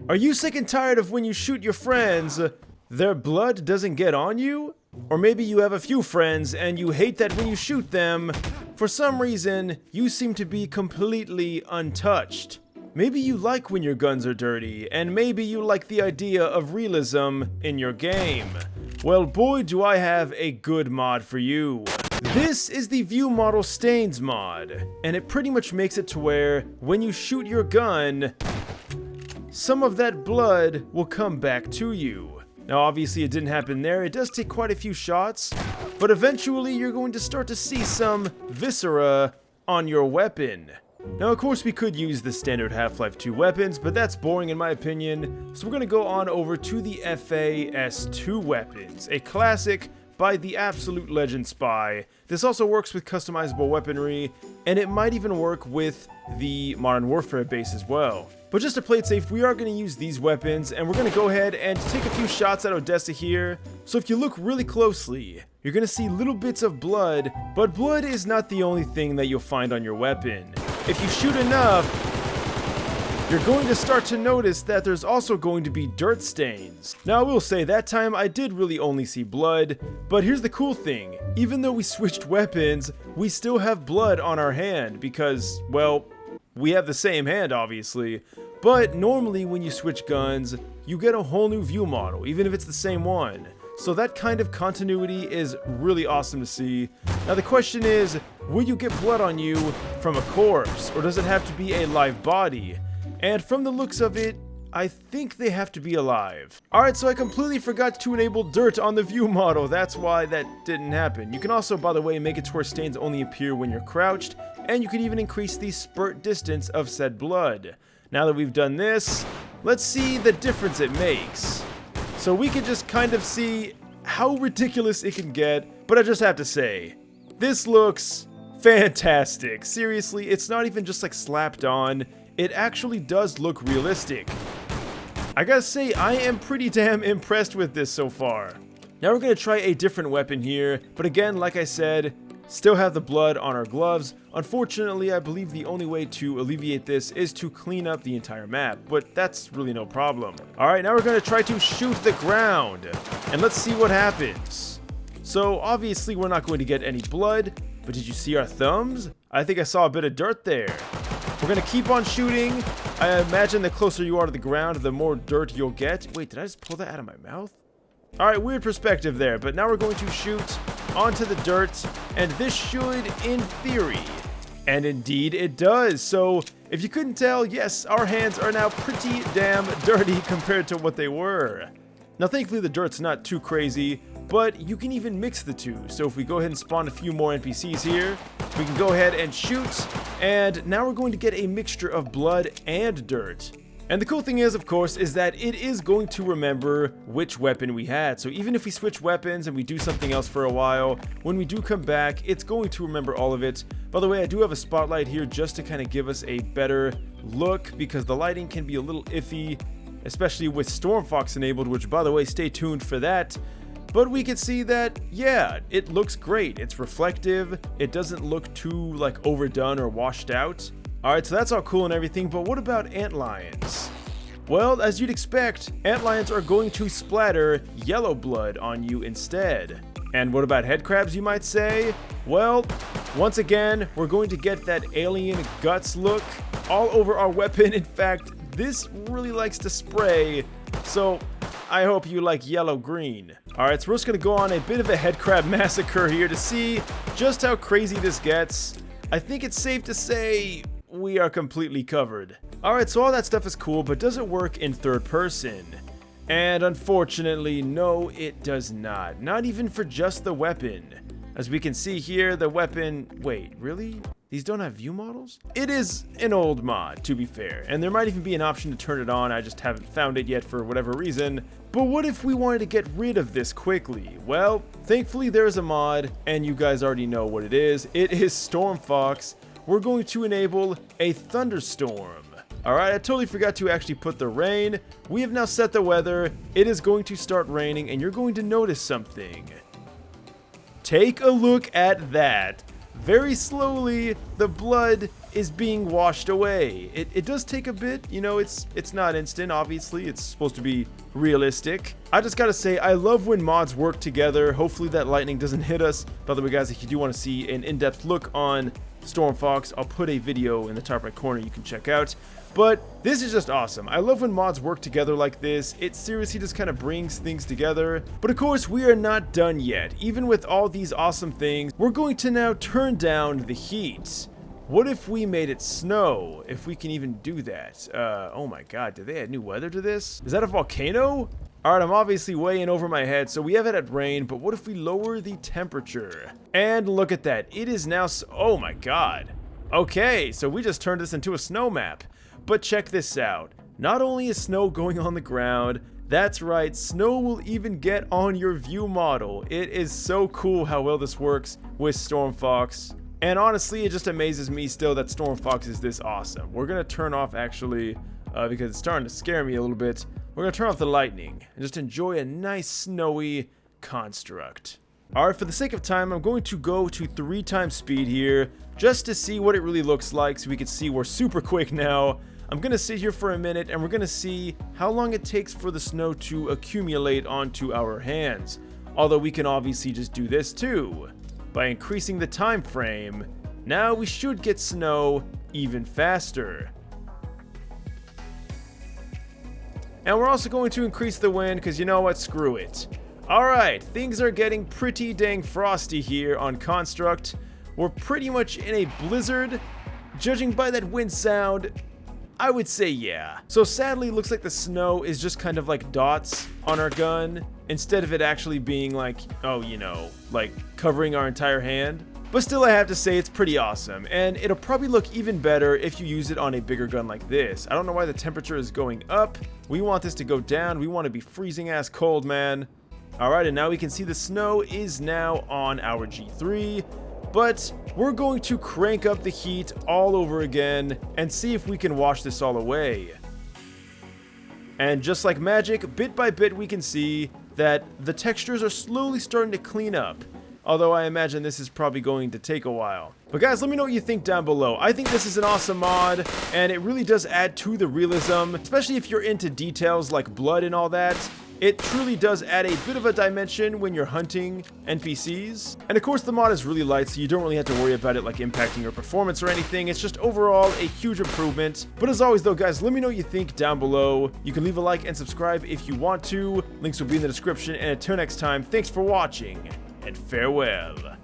Are you sick and tired of when you shoot your friends, their blood doesn't get on you? Or maybe you have a few friends and you hate that when you shoot them, for some reason, you seem to be completely untouched. Maybe you like when your guns are dirty, and maybe you like the idea of realism in your game. Well, boy, do I have a good mod for you. This is the Viewmodel Stains mod, and it pretty much makes it to where, when you shoot your gun, some of that blood will come back to you. Now, obviously it didn't happen there. It does take quite a few shots, but eventually you're going to start to see some viscera on your weapon. Now, of course, we could use the standard Half-Life 2 weapons, but that's boring in my opinion, so we're going to go on over to the FAS2 weapons, a classic by the absolute legend Spy. This also works with customizable weaponry, and it might even work with the Modern Warfare base as well. But just to play it safe, we are going to use these weapons, and we're going to go ahead and take a few shots at Odessa here. So if you look really closely, you're going to see little bits of blood, but blood is not the only thing that you'll find on your weapon. If you shoot enough, you're going to start to notice that there's also going to be dirt stains. Now, I will say that time I did really only see blood, but here's the cool thing. Even though we switched weapons, we still have blood on our hand because, well, we have the same hand, obviously, but normally when you switch guns, you get a whole new view model, even if it's the same one. So that kind of continuity is really awesome to see. Now the question is, will you get blood on you from a corpse, or does it have to be a live body? And from the looks of it, I think they have to be alive. Alright, so I completely forgot to enable dirt on the view model. That's why that didn't happen. You can also, by the way, make it to where stains only appear when you're crouched, and you can even increase the spurt distance of said blood. Now that we've done this, let's see the difference it makes. So we can just kind of see how ridiculous it can get, but I just have to say, this looks fantastic. Seriously, it's not even just like slapped on, it actually does look realistic. I gotta say, I am pretty damn impressed with this so far. Now we're gonna try a different weapon here, but again, like I said, still have the blood on our gloves. Unfortunately, I believe the only way to alleviate this is to clean up the entire map, but that's really no problem. Alright, now we're gonna try to shoot the ground, and let's see what happens. So obviously we're not going to get any blood, but did you see our thumbs? I think I saw a bit of dirt there. We're gonna keep on shooting. I imagine the closer you are to the ground, the more dirt you'll get. Wait, did I just pull that out of my mouth? Alright, weird perspective there, but now we're going to shoot onto the dirt, and this should, in theory, and indeed it does. So, if you couldn't tell, yes, our hands are now pretty damn dirty compared to what they were. Now, thankfully, the dirt's not too crazy, but you can even mix the two. So if we go ahead and spawn a few more NPCs here, we can go ahead and shoot, and now we're going to get a mixture of blood and dirt. And the cool thing is, of course, is that it is going to remember which weapon we had. So even if we switch weapons and we do something else for a while, when we do come back, it's going to remember all of it. By the way, I do have a spotlight here just to kind of give us a better look, because the lighting can be a little iffy, especially with Stormfox enabled, which, by the way, stay tuned for that. But we can see that, yeah, it looks great. It's reflective. It doesn't look too, like, overdone or washed out. Alright, so that's all cool and everything, but what about antlions? Well, as you'd expect, antlions are going to splatter yellow blood on you instead. And what about headcrabs, you might say? Well, once again, we're going to get that alien guts look all over our weapon. In fact, this really likes to spray, so I hope you like yellow-green. Alright, so we're just going to go on a bit of a headcrab massacre here to see just how crazy this gets. I think it's safe to say we are completely covered. Alright, so all that stuff is cool, but does it work in third person? And unfortunately, no, it does not. Not even for just the weapon. As we can see here, the weapon... Wait, really? These don't have view models? It is an old mod, to be fair, and there might even be an option to turn it on. I just haven't found it yet for whatever reason. But what if we wanted to get rid of this quickly? Well, thankfully there is a mod, and you guys already know what it is. It is Stormfox. We're going to enable a thunderstorm. Alright, I totally forgot to actually put the rain. We have now set the weather. It is going to start raining, and you're going to notice something. Take a look at that. Very slowly, the blood is being washed away. It does take a bit, you know, it's not instant, obviously. It's supposed to be realistic. I just gotta say, I love when mods work together. Hopefully that lightning doesn't hit us. By the way, guys, if you do want to see an in-depth look on Stormfox, I'll put a video in the top right corner you can check out. But this is just awesome. I love when mods work together like this. It seriously just kind of brings things together. But of course, we are not done yet. Even with all these awesome things, we're going to now turn down the heat. What if we made it snow? If we can even do that. Oh my god, did they add new weather to this? Is that a volcano? Alright, I'm obviously way in over my head, so we have it at rain, but what if we lower the temperature? And look at that, it is now, oh my god. Okay, so we just turned this into a snow map. But check this out. Not only is snow going on the ground, that's right, snow will even get on your view model. It is so cool how well this works with Stormfox. And honestly, it just amazes me still that Stormfox is this awesome. We're gonna turn off, actually, because it's starting to scare me a little bit. We're gonna turn off the lightning and just enjoy a nice snowy construct. Alright, for the sake of time, I'm going to go to 3 times speed here, just to see what it really looks like, so we can see we're super quick now. I'm gonna sit here for a minute, and we're gonna see how long it takes for the snow to accumulate onto our hands. Although we can obviously just do this too. By increasing the time frame, now we should get snow even faster. And we're also going to increase the wind, because you know what, screw it. Alright, things are getting pretty dang frosty here on Construct. We're pretty much in a blizzard. Judging by that wind sound, I would say yeah. So sadly, it looks like the snow is just kind of like dots on our gun, instead of it actually being like, oh, you know, like covering our entire hand. But still, I have to say it's pretty awesome, and it'll probably look even better if you use it on a bigger gun like this. I don't know why the temperature is going up. We want this to go down. We want to be freezing ass cold, man. Alright, and now we can see the snow is now on our G3. But we're going to crank up the heat all over again and see if we can wash this all away. And just like magic, bit by bit we can see that the textures are slowly starting to clean up. Although I imagine this is probably going to take a while. But guys, let me know what you think down below. I think this is an awesome mod, and it really does add to the realism, especially if you're into details like blood and all that. It truly does add a bit of a dimension when you're hunting NPCs. And of course the mod is really light, so you don't really have to worry about it like impacting your performance or anything. It's just overall a huge improvement. But as always though, guys, let me know what you think down below. You can leave a like and subscribe if you want to. Links will be in the description, and until next time, thanks for watching, and farewell.